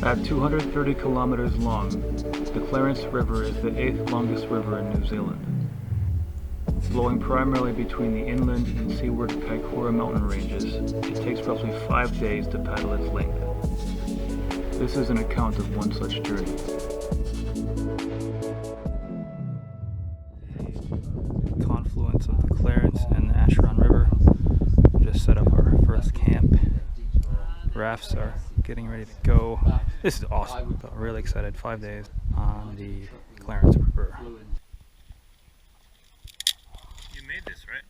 At 230 kilometers long, the Clarence River is the 8th longest river in New Zealand. Flowing primarily between the inland and seaward Kaikoura mountain ranges, it takes roughly 5 days to paddle its length. This is an account of one such journey. Confluence of the Clarence and the Asheron River. We just set up our first camp. Rafts are getting ready to go. This is awesome. I'm really excited. 5 days on the Clarence River. You made this, right?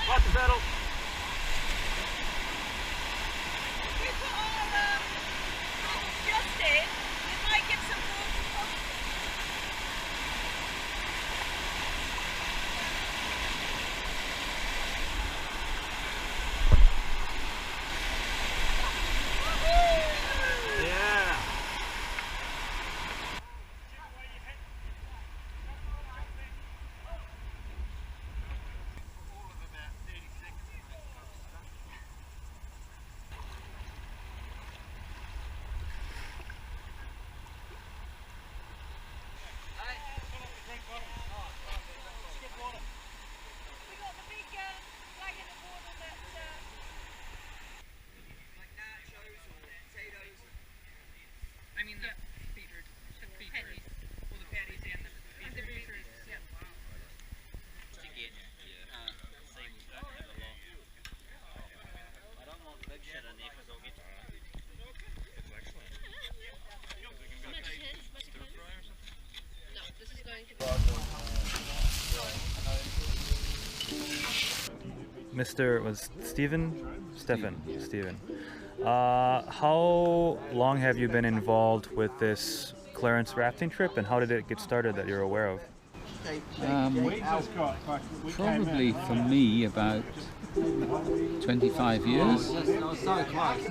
Watch the pedal. We put all just in. We might get some more. Yeah. I mean the featured, the patties. Well, the patties and the featured. Yeah. To get same with that, have a lot. I don't want the big shit in there because I'll get It's excellent. How much it is? Stir fry or something? No, this is going to be... Mr. was Stephen? Stefan. How long have you been involved with this Clarence rafting trip, and how did it get started that you're aware of? Probably for me about 25 years.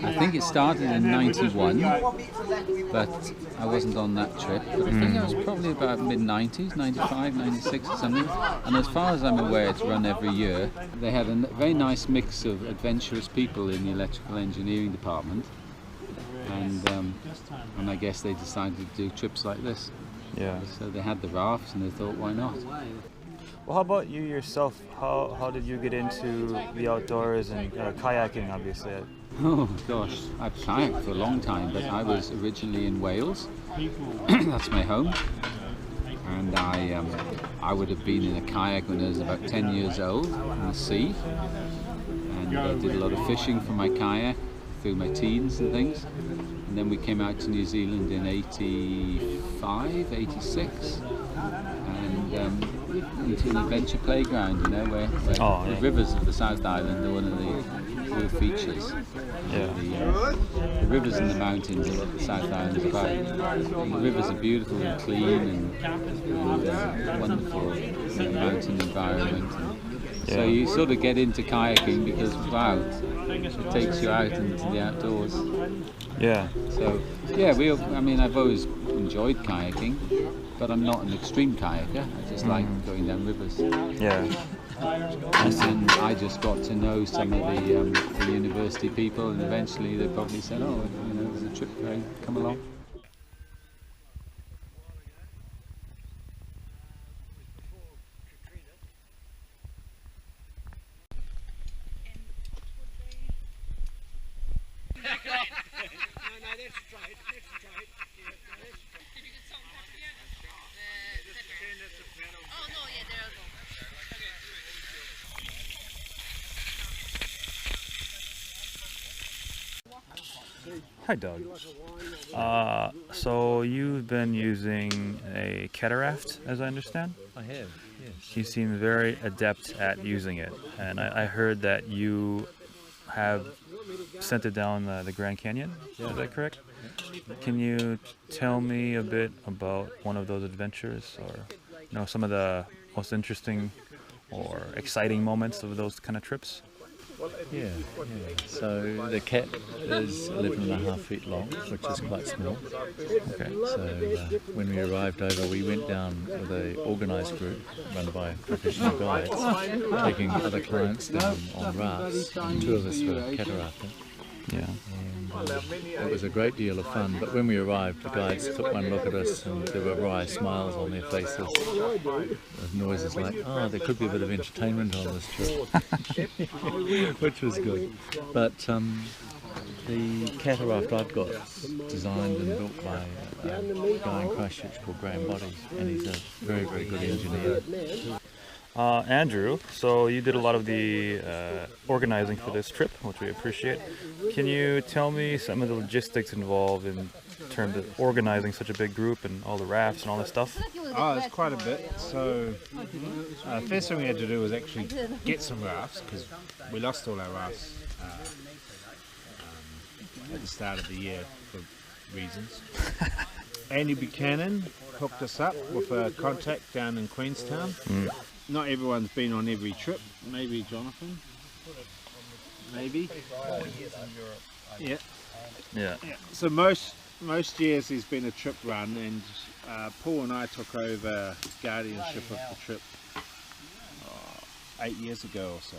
I think it started in 91, but I wasn't on that trip. But I think I was probably about mid-90s, 95, 96 or something. And as far as I'm aware, it's run every year. They had a very nice mix of adventurous people in the electrical engineering department. And I guess they decided to do trips like this. Yeah. So they had the rafts and they thought, why not? Well, how about you yourself? How did you get into the outdoors and kayaking, obviously? Oh gosh, I've kayaked for a long time, but I was originally in Wales. That's my home. And I would have been in a kayak when I was about 10 years old in the sea. And I did a lot of fishing from my kayak through my teens and things. And then we came out to New Zealand in 85, 86. And into an adventure playground, you know, where the rivers of the South Island are one of the real features. Yeah. The rivers and the mountains are what the South Island is about. And the rivers are beautiful and clean and wonderful mountain environment. So you sort of get into kayaking because, wow, it takes you out into the outdoors. Yeah. So, yeah, I've always enjoyed kayaking, but I'm not an extreme kayaker. I just like going down rivers. Yeah. And then I just got to know some of the university people, and eventually they probably said, oh, there's a trip going, come along. And would they Hi, Doug. So you've been using a cataract, as I understand? I have, yes. You seem very adept at using it, and I heard that you have sent it down the Grand Canyon. Is that correct? Can you tell me a bit about one of those adventures, or some of the most interesting or exciting moments of those kind of trips? Yeah. So the cat is 11.5 feet long, which is quite small. Okay. So when we arrived over, we went down with an organised group run by professional guides, taking other clients down on rafts, and 2 of us were cataracting. Yeah. It was a great deal of fun, but when we arrived, the guides took one look at us and there were wry smiles on their faces. The noises like, there could be a bit of entertainment on this trip, which was good. But the cataract I've got is designed and built by a guy in Christchurch called Graham Bodies, and he's a very, very good engineer. Andrew, so you did a lot of the organizing for this trip, which we appreciate. Can you tell me some of the logistics involved in terms of organizing such a big group and all the rafts and all this stuff? Oh, it's quite a bit. So, first thing we had to do was actually get some rafts, because we lost all our rafts at the start of the year for reasons. Andy Buchanan hooked us up with a contact down in Queenstown. Not everyone's been on every trip. Maybe Jonathan. Maybe. Yeah. So most years there's been a trip run, and Paul and I took over guardianship of the trip 8 years ago or so.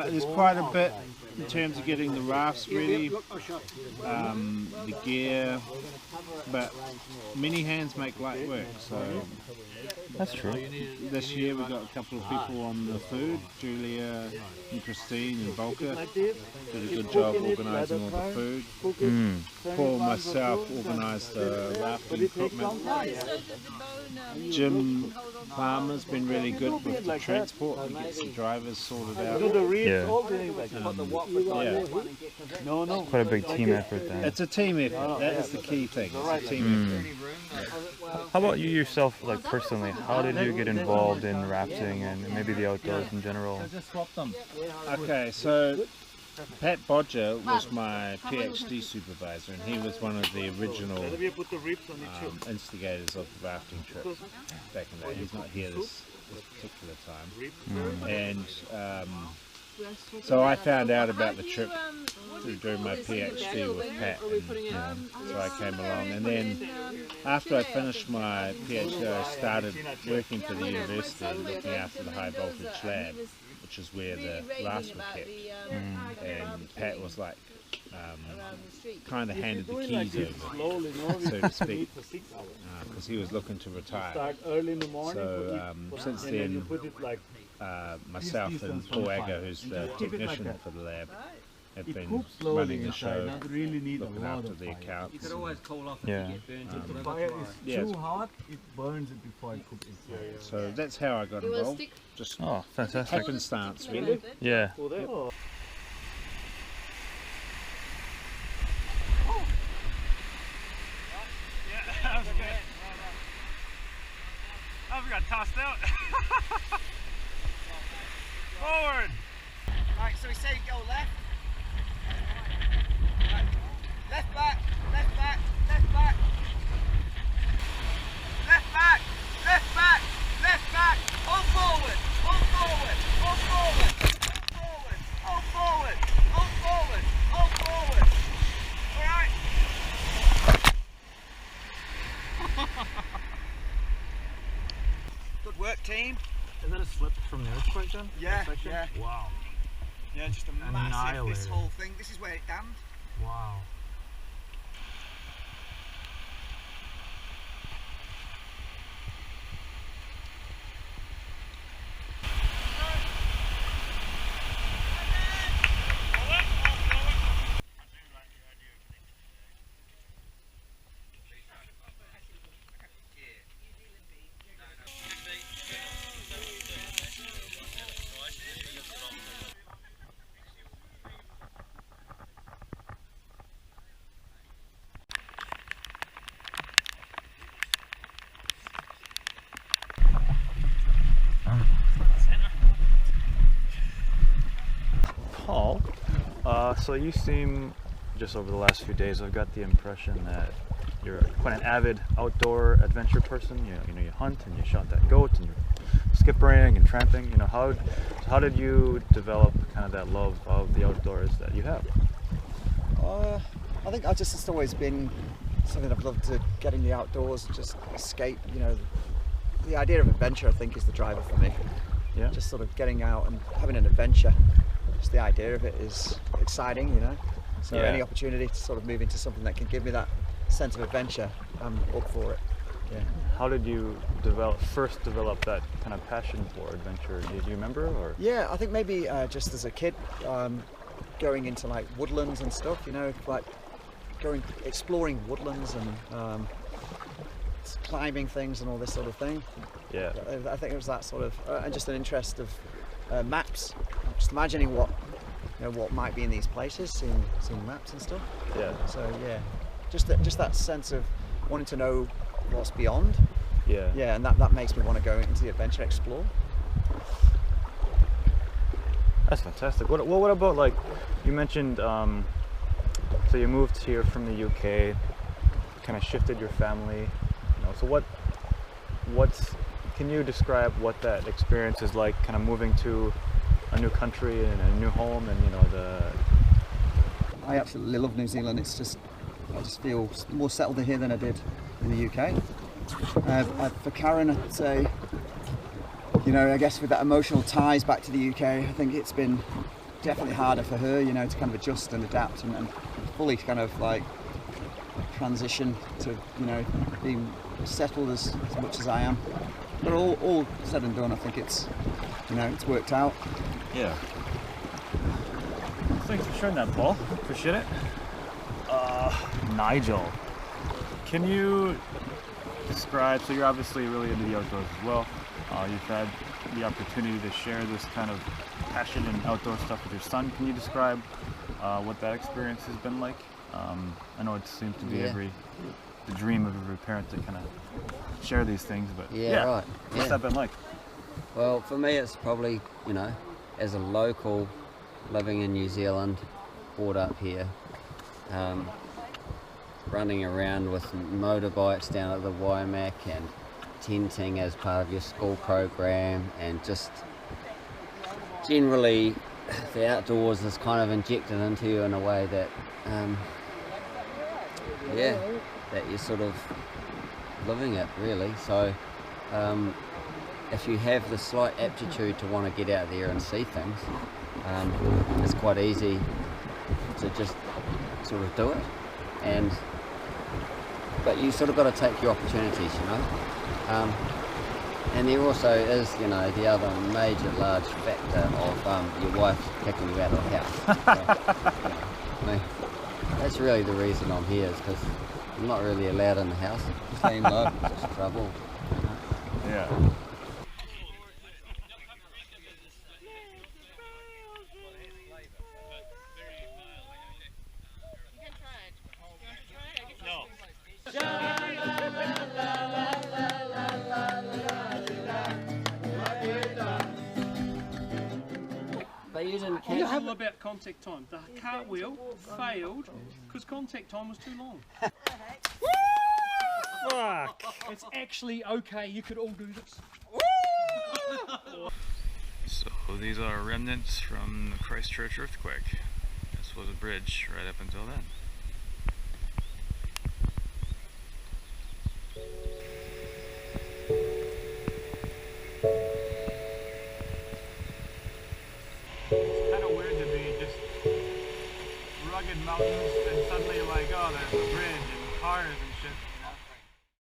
There's quite a bit in terms of getting the rafts ready, the gear, but many hands make light work. So That's true. this year we got a couple of people on the food. Julia and Christine and Volker did a good job organising all the food. Paul, myself, organised the rafting equipment. Jim Palmer's been really good with the transport and gets the drivers sorted out. Yeah. Quite a big team effort then. It's a team effort. That is the key thing. It's a team effort. How about you yourself, like personally? How did you get involved in rafting and maybe the outdoors in general? Okay, so Pat Bodger was my PhD supervisor, and he was one of the original instigators of the rafting trip back in the day. He's not here this particular time. And so I found out about the trip through doing my PhD with Pat, and so I came along. And then after I finished my PhD, I started working for the university, looking after the high voltage lab, which is where the rafts were kept. And Pat was like, kind of handed the keys over, so to speak, because he was looking to retire. So since then, myself and Paul Agger, who's the technician for the lab, have been running the show, looking after the accounts. You could always call off if Yeah. you get burnt into The the fire Yeah. is too hot, it burns it before it cooks. So that's how I got involved. Just Oh, fantastic. happenstance, really. Yeah. Oh, we got tossed out. Forward. Right, so we say go left. Right. Left back, left back, left back. Left back, left back, left back. All forward, all forward, all forward. All forward, all forward, all forward. All right. Good work, team. Is that a slip from the earthquake then? Yeah, That section? yeah. Wow. Yeah, just a massive, this Annihilated. whole thing. This is where it dammed. Wow. So you seem, just over the last few days, I've got the impression that you're quite an avid outdoor adventure person. You know, you hunt and you shot that goat and you're skippering and tramping. You know, how did you develop kind of that love of the outdoors that you have? I think it's always been something I've loved, to get in the outdoors and just escape. You know, the idea of adventure, I think, is the driver for me. Yeah. Just sort of getting out and having an adventure. Just the idea of it is exciting, you know. So Yeah. any opportunity to sort of move into something that can give me that sense of adventure, I'm up for it. Yeah. How did you first develop that kind of passion for adventure? Do you remember? Or Yeah, I think maybe just as a kid, going into like woodlands and stuff, you know, like exploring woodlands and climbing things and all this sort of thing. yeah, I think it was that sort of, and just an interest of maps, just imagining what might be in these places, seeing maps and stuff. yeah, So yeah, just that sense of wanting to know what's beyond. yeah. Yeah, and that makes me want to go into the adventure, explore. That's fantastic. What about, like, you mentioned, so you moved here from the UK, kind of shifted your family, you know, so can you describe what that experience is like, kind of moving to a new country and a new home, and, you know, I absolutely love New Zealand. It's just, I just feel more settled here than I did in the UK. For Karen, I'd say, you know, I guess with that emotional ties back to the UK, I think it's been definitely harder for her, you know, to kind of adjust and adapt and fully kind of like transition to, you know, being settled as much as I am. But all said and done, I think it's, you know, it's worked out. Yeah. Thanks for sharing that, Paul. Appreciate it. Nigel, can you describe, so you're obviously really into the outdoors as well. You've had the opportunity to share this kind of passion and outdoor stuff with your son. Can you describe what that experience has been like? I know it seems to be the dream of every parent to kind of share these things, but right. What's that been like? Well, for me, it's probably, you know, as a local living in New Zealand, brought up here, running around with motorbikes down at the Waimak and tenting as part of your school program, and just generally the outdoors is kind of injected into you in a way that that you're sort of living it, really. So if you have the slight aptitude to want to get out there and see things, it's quite easy to just sort of do it. But you sort of got to take your opportunities, you know. And there also is, you know, the other major large factor of your wife kicking you out of the house. So, I mean, that's really the reason I'm here, is because I'm not really allowed in the house. Staying low, just trouble. You know? Yeah. But you didn't It's catch all about contact time. The cartwheel failed because contact time was too long. Fuck! It's actually okay, you could all do this. So these are remnants from the Christchurch earthquake. This was a bridge right up until then. It's kind of weird to be just rugged mountains and suddenly like, oh, there's a bridge and cars and